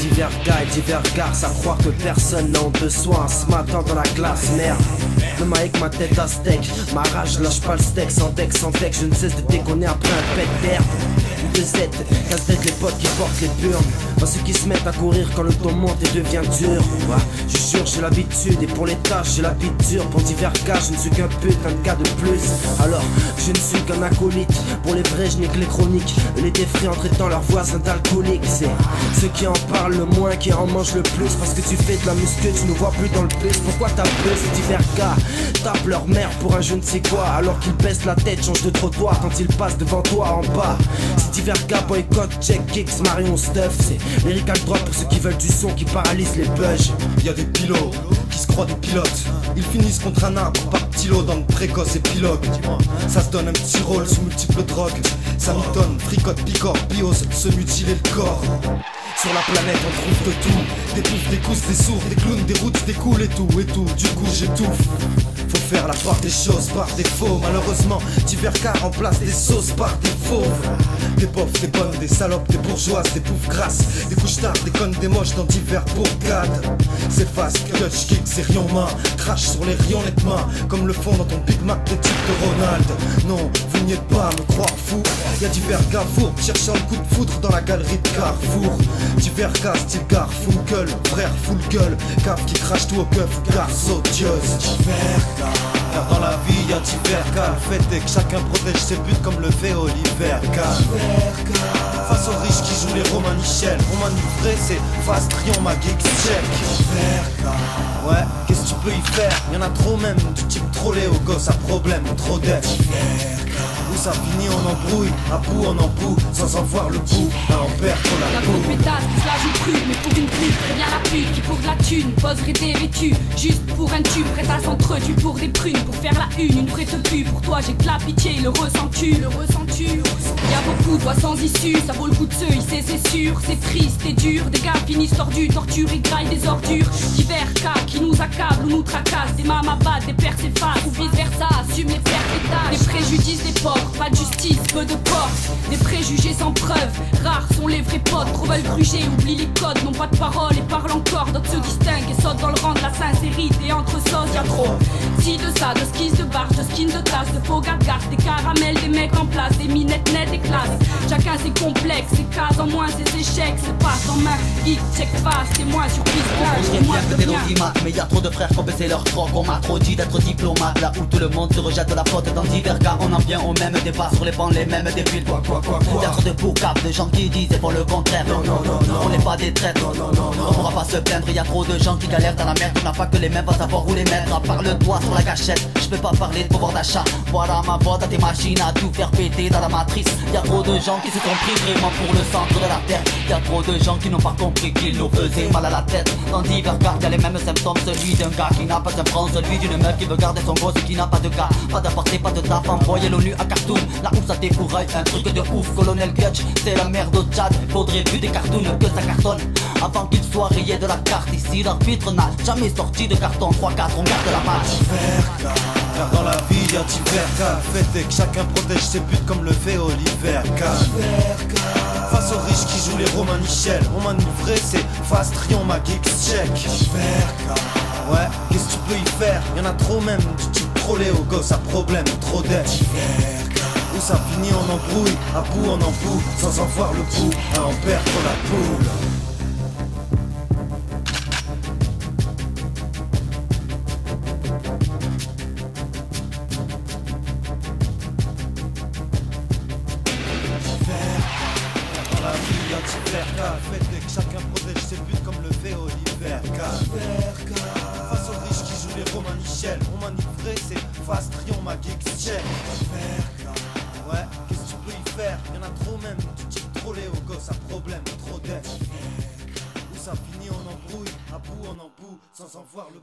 divers gars et divers garces à croire que personne n'a honte de soi. Ce matin dans la glace, merde. Même avec ma tête à steak, ma rage lâche pas le steak. Sans deck, je ne cesse de déconner après un pet d'herbe. Ou de Z, casse-tête les potes qui portent les burnes. Pas ceux qui se mettent à courir quand le ton monte et devient dur. Ouais, je jure j'ai l'habitude et pour les tâches j'ai la bite dure. Pour divers cas je ne suis qu'un putain de cas de plus. Alors je ne suis qu'un acolyte. Pour les vrais je n'ai que les chroniques. Les défris en traitant leurs voisins d'alcooliques. C'est ceux qui en parlent le moins qui en mangent le plus. Parce que tu fais de la muscu, tu ne vois plus dans le bus. Pourquoi t'as bleu ces divers gars tapent leur mère pour un je ne sais quoi. Alors qu'ils baissent la tête, changent de trottoir quand ils passent devant toi en bas. Ces divers gars boycott, check, kicks, Marion, stuff. C'est lyrical drop pour ceux qui veulent du son qui paralyse les bugs. Y'a des pilotes qui se croient des pilotes. Ils finissent contre un arbre par petits lots dans le précoce épilogue. Ça se donne un petit rôle sous multiples drogues. Ça mitonne, fricote, picore, biose, se mutiler le corps. Sur la planète on trouve de tout. Des touffes, des cousses, des sourds, des clowns, des routes, des coules et tout. Du coup j'étouffe. Faut faire la part des choses par défaut. Malheureusement, divers cas remplacent des sauces par défaut. Des pauvres, des bonnes, des salopes, des bourgeoises, des bouffes grasses, des couches tard, des connes, des moches dans divers bourgades. C'est fast, clutch, kick, c'est rien main. Crash sur les rayonnets de main, comme le font dans ton Big Mac de type de Ronald. Non, vous n'y êtes pas à me croire fou. Y'a divers gars fourbes cherchant le coup de foudre dans la galerie de Carrefour. Divers gars style gare, full gueule, frère full gueule. Cave qui crache tout au keuf, garce odieuse. Divers gars. Car dans la vie y'a divers cas. Le fait est que chacun protège ses buts comme le fait Oliver Kahn. Face aux riches qui jouent les Romain Michel. Romain vrai c'est Fast Trion, ma geek check. Ouais, qu'est-ce que tu peux y faire? Y'en a trop même, du type trollé aux gosses à problème, trop dettes. Où ça finit en embrouille, à bout en embout, sans en voir le bout, on perd pour la boue. La pétasse, la joue crue, mais pour une pute, prévient la pute qui pour de la thune, poserait des vêtus, juste pour un tube, prête à s'entretuer pour des prunes, pour faire la une vraie te pue. Pour toi j'ai que la pitié, le ressens-tu, Y'a beaucoup de voix sans issue, ça vaut le coup de se hisser, c'est sûr, c'est triste et dur, des gars finissent tordus, torture et graillent des ordures, divers cas qui nous accablent ou nous tracassent, des mamas battent, des pères s'effacent, ou vice versa, assument les pertes des tâches, des préjudices des pauvres, pas de justice, peu de force, des préjugés sans preuve, rares sont les vrais potes, trop veulent gruger, oublient les codes, n'ont pas de parole et parlent encore, d'autres se distinguent et sautent dans le rang de la sincérité, entre sauces y'a trop, si de ça, de skis de barge, de skins de tasse, de faux gargares, des caramels, des mecs en place, des minettes nettes et classes, chacun ses complexes, ses cases en moins, ses échecs, ses passes en main, hit, check face, c'est moins sur pistage, c'est moins de bien. Mais y'a trop de frères qui ont baissé leur troc. On m'a trop dit d'être diplomate. Là où tout le monde se rejette de la faute. Dans divers cas on en vient au même débat. Sur les bancs les mêmes débiles. Y'a trop de boucaves, de gens qui disent et font le contraire. On n'est pas des traîtres, on pourra pas se plaindre. Y'a trop de gens qui galèrent dans la merde. On n'a pas que les mêmes, va savoir où les mettre. À part le doigt sur la gâchette, je peux pas parler de pouvoir d'achat. Voilà ma voix dans tes machines à tout faire péter dans la matrice. Y'a trop de gens qui se sont pris vraiment pour le centre de la terre. Y'a trop de gens qui n'ont pas compris qu'ils nous faisaient mal à la tête. Dans divers cas y'a les mêmes symptômes. Celui d'un gars qui n'a pas de France, celui d'une meuf qui veut garder son gosse et qui n'a pas de gars. Pas d'apporter, pas de taf, envoyer l'ONU à Khartoum. Là où ça défouraille, un truc de ouf. Colonel Clutch, c'est la merde au Tchad. Faudrait vu des cartoons que ça cartonne avant qu'il soit rayé de la carte. Ici l'arbitre n'a jamais sorti de carton. 3-4 on garde la match. Car dans la vie y'a divers cas. Le fait est que chacun protège ses buts comme le fait Oliver Kahn. Face aux riches qui jouent les Romain Michel. Romain vrai c'est Fast Trion, ma geek check. Ouais, qu'est-ce que tu peux y faire? Y'en a trop même, du type trollé aux gosses à problème, trop dettes. Où ça finit en embrouille, à bout en embout, sans en voir le bout, à en perdre la poule. Dans la vie y'a divers cas, le fait est que chacun protège ses buts comme le fait Oliver Kahn. Face aux riches qui jouent les Romain Michel. Romain vrai c'est Fast Trion, ma geek check. Ouais, qu'est-ce que tu peux y faire? Y'en a trop même, du type trollé aux gosses à problème, trop dettes. Où ça finit en embrouille, à bout en embout, sans en voir le